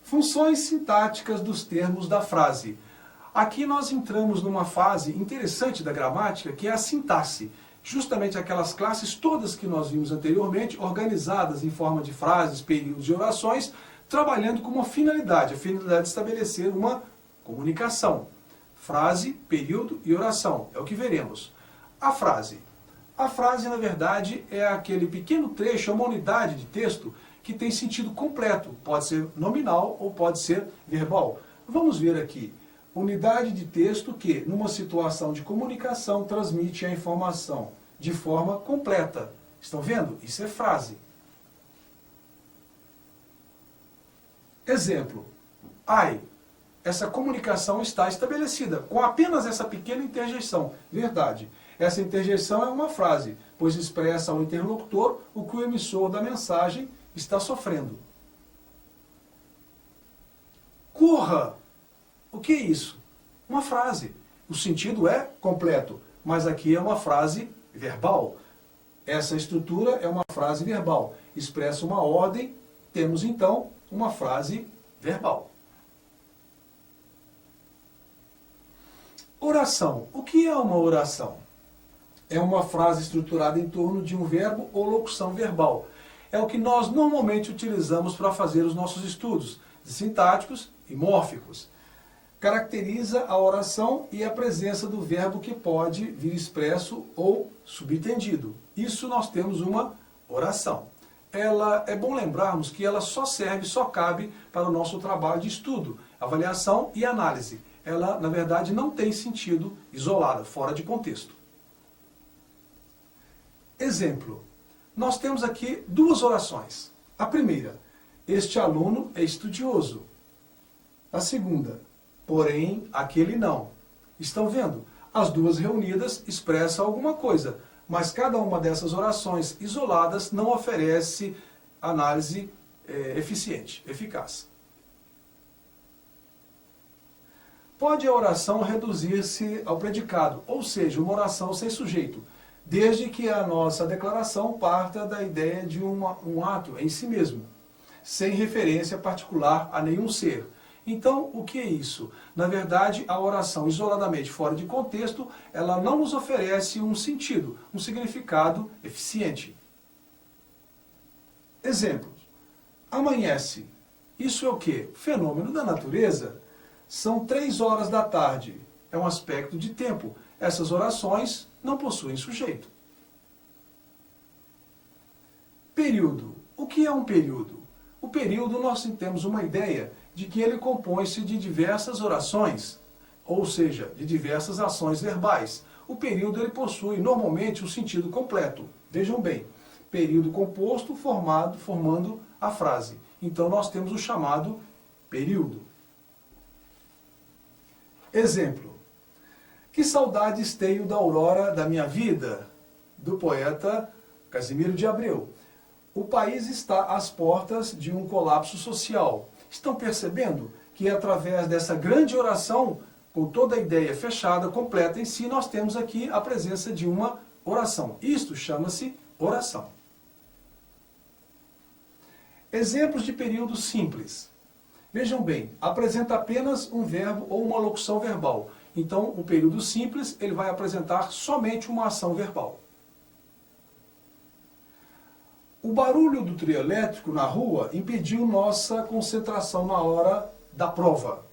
Funções sintáticas dos termos da frase. Aqui nós entramos numa fase interessante da gramática, que é a sintaxe. Justamente aquelas classes todas que nós vimos anteriormente, organizadas em forma de frases, períodos e orações, trabalhando com uma finalidade, a finalidade de estabelecer uma comunicação. Frase, período e oração, é o que veremos. A frase. A frase, na verdade, é aquele pequeno trecho, uma unidade de texto que tem sentido completo. Pode ser nominal ou pode ser verbal. Vamos ver aqui. Unidade de texto que, numa situação de comunicação, transmite a informação de forma completa. Estão vendo? Isso é frase. Exemplo. Ai, essa comunicação está estabelecida com apenas essa pequena interjeição. Verdade. Essa interjeição é uma frase, pois expressa ao interlocutor o que o emissor da mensagem está sofrendo. Corra! O que é isso? Uma frase. O sentido é completo, mas aqui é uma frase verbal. Essa estrutura é uma frase verbal. Expressa uma ordem, temos então uma frase verbal. Oração. O que é uma oração? É uma frase estruturada em torno de um verbo ou locução verbal. É o que nós normalmente utilizamos para fazer os nossos estudos sintáticos e mórficos. Caracteriza a oração e a presença do verbo que pode vir expresso ou subentendido. Isso nós temos uma oração. É bom lembrarmos que ela só serve, só cabe para o nosso trabalho de estudo, avaliação e análise. Ela, na verdade, não tem sentido isolada, fora de contexto. Exemplo. Nós temos aqui duas orações. A primeira, este aluno é estudioso. A segunda, porém, aquele não. Estão vendo? As duas reunidas expressam alguma coisa, mas cada uma dessas orações isoladas não oferece análise eficiente, eficaz. Pode a oração reduzir-se ao predicado, ou seja, uma oração sem sujeito, desde que a nossa declaração parta da ideia de um ato em si mesmo, sem referência particular a nenhum ser. Então, o que é isso? Na verdade, a oração isoladamente fora de contexto, ela não nos oferece um sentido, um significado eficiente. Exemplos. Amanhece. Isso é o quê? Fenômeno da natureza. São 3 horas da tarde. É um aspecto de tempo. Essas orações não possuem sujeito. Período. O que é um período? O período, nós temos uma ideia de que ele compõe-se de diversas orações, ou seja, de diversas ações verbais. O período ele possui normalmente um sentido completo. Vejam bem, período composto formando a frase. Então nós temos o chamado período. Exemplo. Que saudades tenho da aurora da minha vida, do poeta Casimiro de Abreu. O país está às portas de um colapso social. Estão percebendo que através dessa grande oração, com toda a ideia fechada, completa em si, nós temos aqui a presença de uma oração. Isto chama-se oração. Exemplos de período simples. Vejam bem, apresenta apenas um verbo ou uma locução verbal. Então, o período simples ele vai apresentar somente uma ação verbal. O barulho do trio elétrico na rua impediu nossa concentração na hora da prova.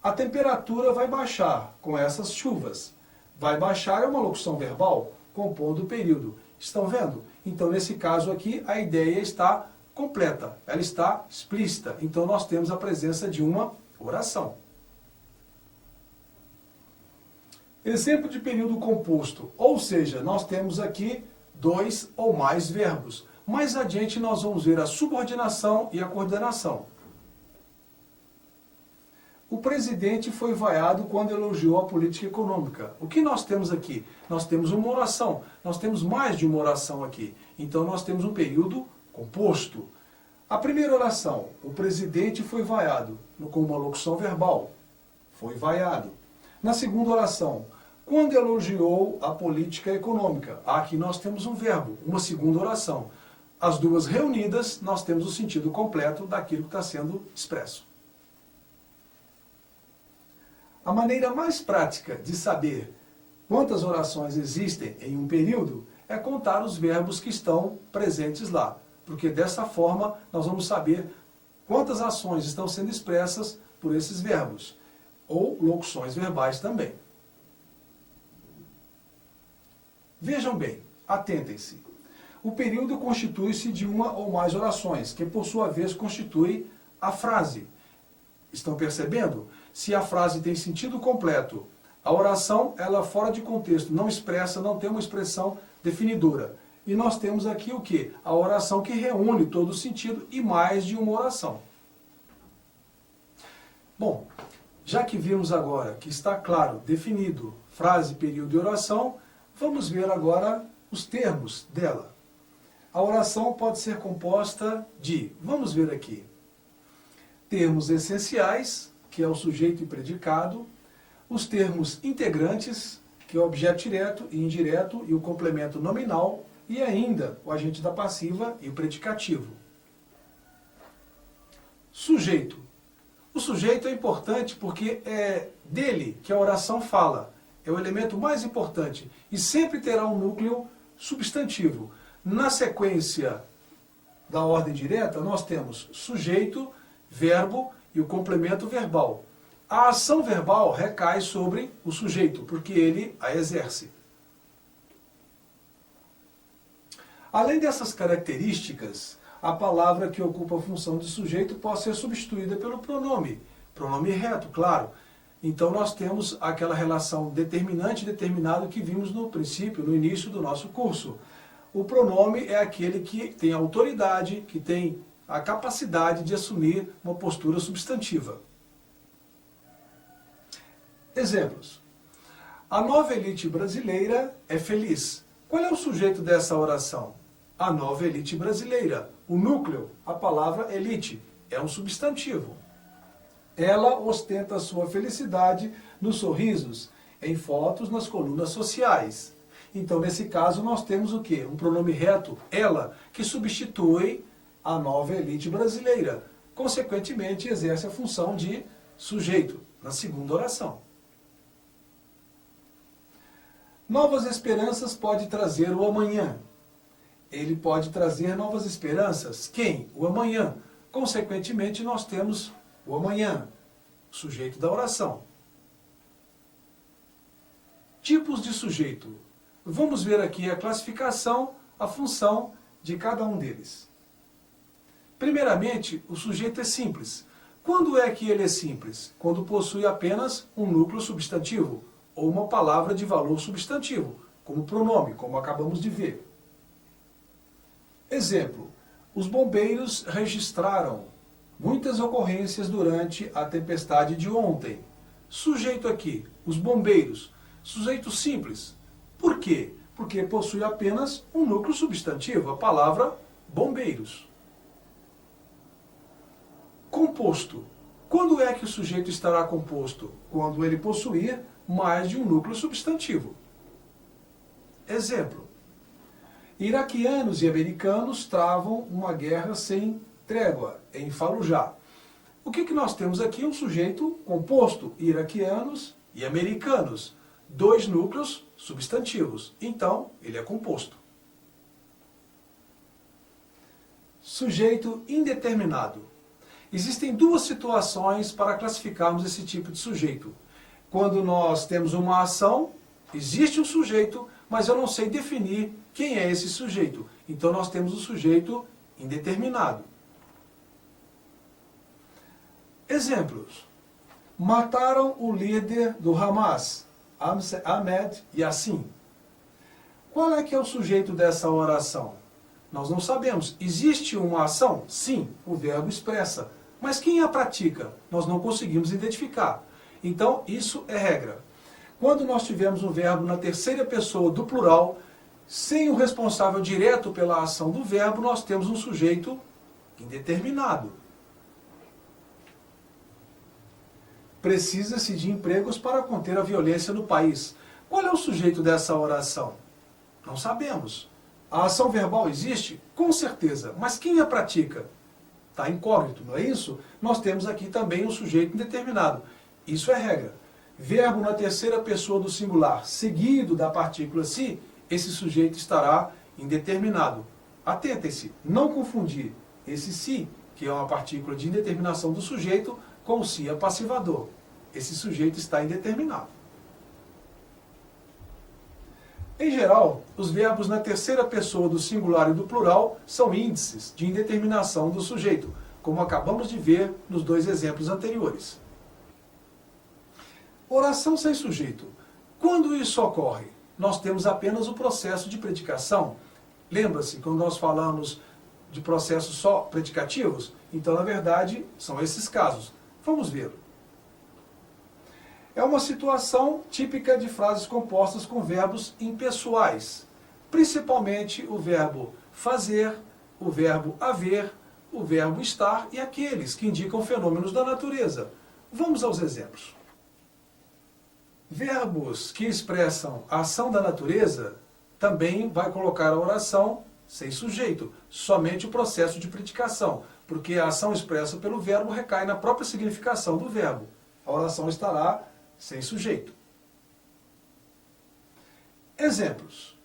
A temperatura vai baixar com essas chuvas. Vai baixar é uma locução verbal, compondo o período. Estão vendo? Então, nesse caso aqui, a ideia está completa, ela está explícita. Então, nós temos a presença de uma oração. Exemplo de período composto, ou seja, nós temos aqui 2 ou mais verbos. Mais adiante nós vamos ver a subordinação e a coordenação. O presidente foi vaiado quando elogiou a política econômica. O que nós temos aqui? Nós temos uma oração, nós temos mais de uma oração aqui. Então nós temos um período composto. A primeira oração, o presidente foi vaiado, com uma locução verbal. Foi vaiado. Na segunda oração, quando elogiou a política econômica. Aqui nós temos um verbo, uma segunda oração. As duas reunidas, nós temos o sentido completo daquilo que está sendo expresso. A maneira mais prática de saber quantas orações existem em um período é contar os verbos que estão presentes lá, porque dessa forma nós vamos saber quantas ações estão sendo expressas por esses verbos, ou locuções verbais também. Vejam bem, atentem-se. O período constitui-se de uma ou mais orações, que por sua vez constitui a frase. Estão percebendo? Se a frase tem sentido completo, a oração, ela fora de contexto, não expressa, não tem uma expressão definidora. E nós temos aqui o quê? A oração que reúne todo o sentido e mais de uma oração. Bom, já que vimos agora que está claro, definido, frase, período e oração, vamos ver agora os termos dela. A oração pode ser composta de, vamos ver aqui, termos essenciais, que é o sujeito e predicado, os termos integrantes, que é o objeto direto e indireto e o complemento nominal, e ainda o agente da passiva e o predicativo. Sujeito. O sujeito é importante porque é dele que a oração fala. É o elemento mais importante e sempre terá um núcleo substantivo. Na sequência da ordem direta, nós temos sujeito, verbo e o complemento verbal. A ação verbal recai sobre o sujeito, porque ele a exerce. Além dessas características, a palavra que ocupa a função de sujeito pode ser substituída pelo pronome reto, claro. Então nós temos aquela relação determinante e determinado que vimos no princípio, no início do nosso curso. O pronome é aquele que tem autoridade, que tem a capacidade de assumir uma postura substantiva. Exemplos. A nova elite brasileira é feliz. Qual é o sujeito dessa oração? A nova elite brasileira. O núcleo, a palavra elite, é um substantivo. Ela ostenta sua felicidade nos sorrisos, em fotos nas colunas sociais. Então, nesse caso, nós temos o quê? Um pronome reto, ela, que substitui a nova elite brasileira. Consequentemente, exerce a função de sujeito, na segunda oração. Novas esperanças pode trazer o amanhã. Ele pode trazer novas esperanças. Quem? O amanhã. Consequentemente, nós temos o amanhã, sujeito da oração. Tipos de sujeito. Vamos ver aqui a classificação, a função de cada um deles. Primeiramente, o sujeito é simples. Quando é que ele é simples? Quando possui apenas um núcleo substantivo, ou uma palavra de valor substantivo, como pronome, como acabamos de ver. Exemplo, os bombeiros registraram muitas ocorrências durante a tempestade de ontem. Sujeito aqui, os bombeiros. Sujeito simples. Por quê? Porque possui apenas um núcleo substantivo, a palavra bombeiros. Composto. Quando é que o sujeito estará composto? Quando ele possuir mais de um núcleo substantivo. Exemplo. Iraquianos e americanos travam uma guerra sem trégua em Fallujah. O que nós temos aqui? Um sujeito composto, iraquianos e americanos. Dois núcleos substantivos. Então, ele é composto. Sujeito indeterminado. Existem duas situações para classificarmos esse tipo de sujeito. Quando nós temos uma ação, existe um sujeito, mas eu não sei definir quem é esse sujeito. Então nós temos o sujeito indeterminado. Exemplos. Mataram o líder do Hamas, Ahmed Yassin. Qual é que é o sujeito dessa oração? Nós não sabemos. Existe uma ação? Sim, o verbo expressa. Mas quem a pratica? Nós não conseguimos identificar. Então, isso é regra. Quando nós tivermos um verbo na terceira pessoa do plural, sem o responsável direto pela ação do verbo, nós temos um sujeito indeterminado. Precisa-se de empregos para conter a violência no país. Qual é o sujeito dessa oração? Não sabemos. A ação verbal existe? Com certeza. Mas quem a pratica? Está incógnito, não é isso? Nós temos aqui também um sujeito indeterminado. Isso é regra. Verbo na terceira pessoa do singular, seguido da partícula se, esse sujeito estará indeterminado. Atentem-se, não confundir esse se, que é uma partícula de indeterminação do sujeito, com o se apassivador. Esse sujeito está indeterminado. Em geral, os verbos na terceira pessoa do singular e do plural são índices de indeterminação do sujeito, como acabamos de ver nos dois exemplos anteriores. Oração sem sujeito. Quando isso ocorre? Nós temos apenas o processo de predicação. Lembra-se, quando nós falamos de processos só predicativos? Então, na verdade, são esses casos. Vamos ver. É uma situação típica de frases compostas com verbos impessoais, principalmente o verbo fazer, o verbo haver, o verbo estar e aqueles que indicam fenômenos da natureza. Vamos aos exemplos. Verbos que expressam a ação da natureza também vai colocar a oração sem sujeito, somente o processo de predicação, porque a ação expressa pelo verbo recai na própria significação do verbo. A oração estará sem sujeito. Exemplos.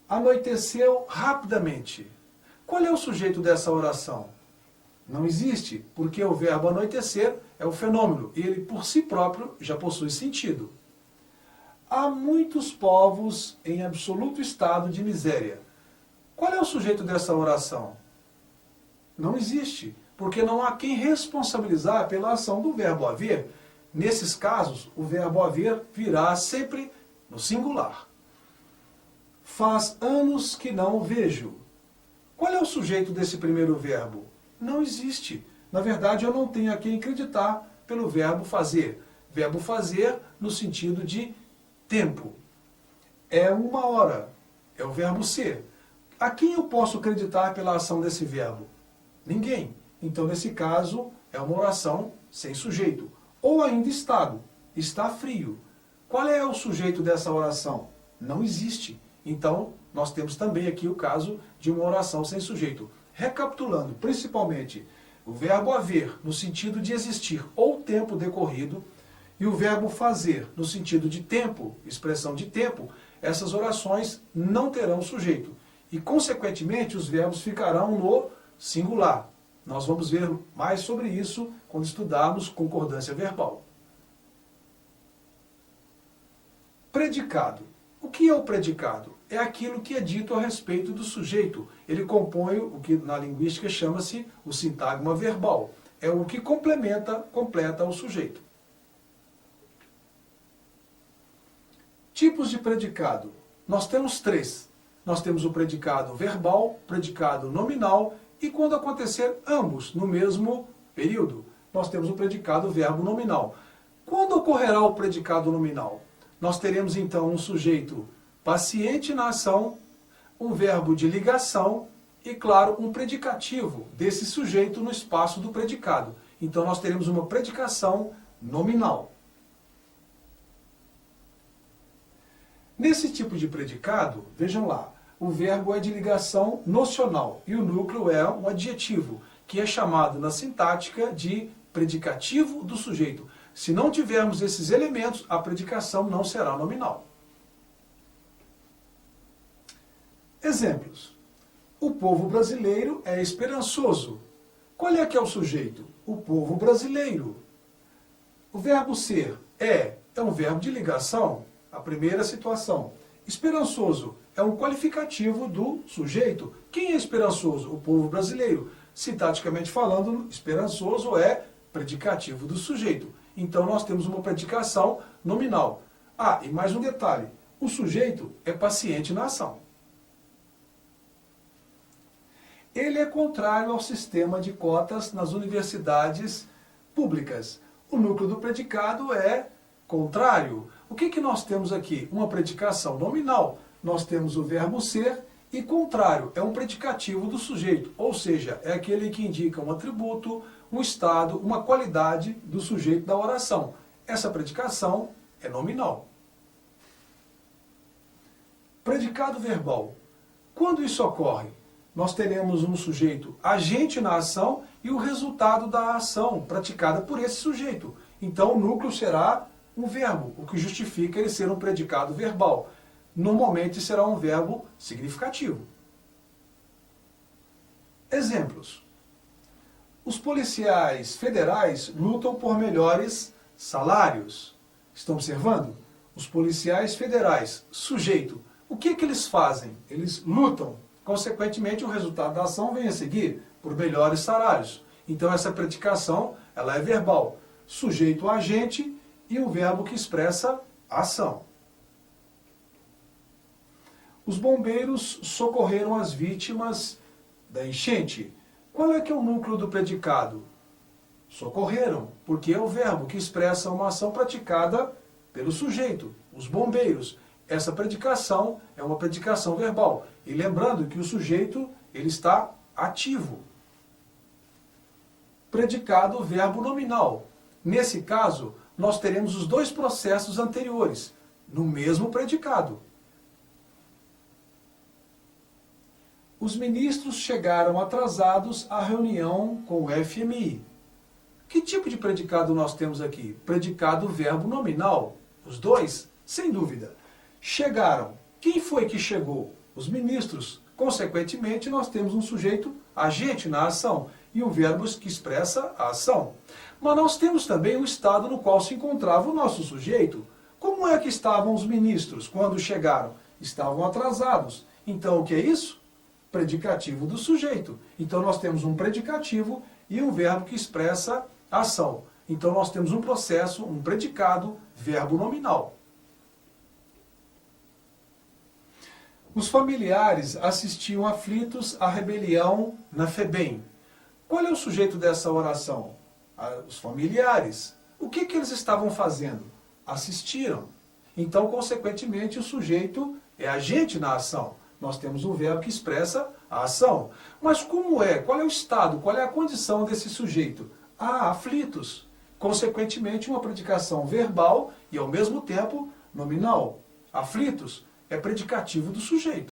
Anoiteceu rapidamente. Qual é o sujeito dessa oração? Não existe, porque o verbo anoitecer é o fenômeno, e ele por si próprio já possui sentido. Há muitos povos em absoluto estado de miséria. Qual é o sujeito dessa oração? Não existe, porque não há quem responsabilizar pela ação do verbo haver. Nesses casos, o verbo haver virá sempre no singular. Faz anos que não o vejo. Qual é o sujeito desse primeiro verbo? Não existe. Na verdade, eu não tenho a quem acreditar pelo verbo fazer. Verbo fazer no sentido de tempo. É uma hora. É o verbo ser. A quem eu posso acreditar pela ação desse verbo? Ninguém. Então, nesse caso, é uma oração sem sujeito. Ou ainda estado. Está frio. Qual é o sujeito dessa oração? Não existe. Então, nós temos também aqui o caso de uma oração sem sujeito. Recapitulando, principalmente, o verbo haver, no sentido de existir ou tempo decorrido, e o verbo fazer, no sentido de tempo, expressão de tempo, essas orações não terão sujeito. E, consequentemente, os verbos ficarão no singular. Nós vamos ver mais sobre isso quando estudarmos concordância verbal. Predicado. O que é o predicado? É aquilo que é dito a respeito do sujeito. Ele compõe o que na linguística chama-se o sintagma verbal. É o que completa o sujeito. Tipos de predicado. Nós temos 3. Nós temos o predicado verbal, predicado nominal e quando acontecer ambos no mesmo período, nós temos o predicado verbo nominal. Quando ocorrerá o predicado nominal? Nós teremos então um sujeito paciente na ação, um verbo de ligação e, claro, um predicativo desse sujeito no espaço do predicado. Então nós teremos uma predicação nominal. Nesse tipo de predicado, vejam lá, o verbo é de ligação nocional e o núcleo é um adjetivo, que é chamado na sintática de predicativo do sujeito. Se não tivermos esses elementos, a predicação não será nominal. Exemplos. O povo brasileiro é esperançoso. Qual é que é o sujeito? O povo brasileiro. O verbo ser é um verbo de ligação, a primeira situação. Esperançoso é um qualificativo do sujeito. Quem é esperançoso? O povo brasileiro. Sintaticamente falando, esperançoso é predicativo do sujeito. Então nós temos uma predicação nominal. Ah, e mais um detalhe. O sujeito é paciente na ação. Ele é contrário ao sistema de cotas nas universidades públicas. O núcleo do predicado é contrário. O que nós temos aqui? Uma predicação nominal. Nós temos o verbo ser e contrário é um predicativo do sujeito, ou seja, é aquele que indica um atributo, um estado, uma qualidade do sujeito da oração. Essa predicação é nominal. Predicado verbal. Quando isso ocorre, nós teremos um sujeito agente na ação e o resultado da ação praticada por esse sujeito. Então o núcleo será um verbo, o que justifica ele ser um predicado verbal. Normalmente será um verbo significativo. Exemplos. Os policiais federais lutam por melhores salários. Estão observando? Os policiais federais, sujeito. O que eles fazem? Eles lutam. Consequentemente, o resultado da ação vem a seguir, por melhores salários. Então, essa predicação, ela é verbal. Sujeito agente e um verbo que expressa a ação. Os bombeiros socorreram as vítimas da enchente. Qual é que é o núcleo do predicado? Socorreram, porque é o verbo que expressa uma ação praticada pelo sujeito, os bombeiros. Essa predicação é uma predicação verbal. E lembrando que o sujeito ele está ativo. Predicado, verbo nominal. Nesse caso, nós teremos os dois processos anteriores, no mesmo predicado. Os ministros chegaram atrasados à reunião com o FMI. Que tipo de predicado nós temos aqui? Predicado verbo nominal. Os dois? Sem dúvida. Chegaram. Quem foi que chegou? Os ministros. Consequentemente, nós temos um sujeito agente na ação e um verbo que expressa a ação. Mas nós temos também o estado no qual se encontrava o nosso sujeito. Como é que estavam os ministros quando chegaram? Estavam atrasados. Então, o que é isso? Predicativo do sujeito. Então nós temos um predicativo e um verbo que expressa a ação. Então nós temos um processo, um predicado, verbo nominal. Os familiares assistiam aflitos à rebelião na FEBEM. Qual é o sujeito dessa oração? Os familiares. O que eles estavam fazendo? Assistiram. Então, consequentemente, o sujeito é agente na ação. Nós temos um verbo que expressa a ação. Mas como é? Qual é o estado? Qual é a condição desse sujeito? Aflitos. Consequentemente, uma predicação verbal e, ao mesmo tempo, nominal. Aflitos é predicativo do sujeito.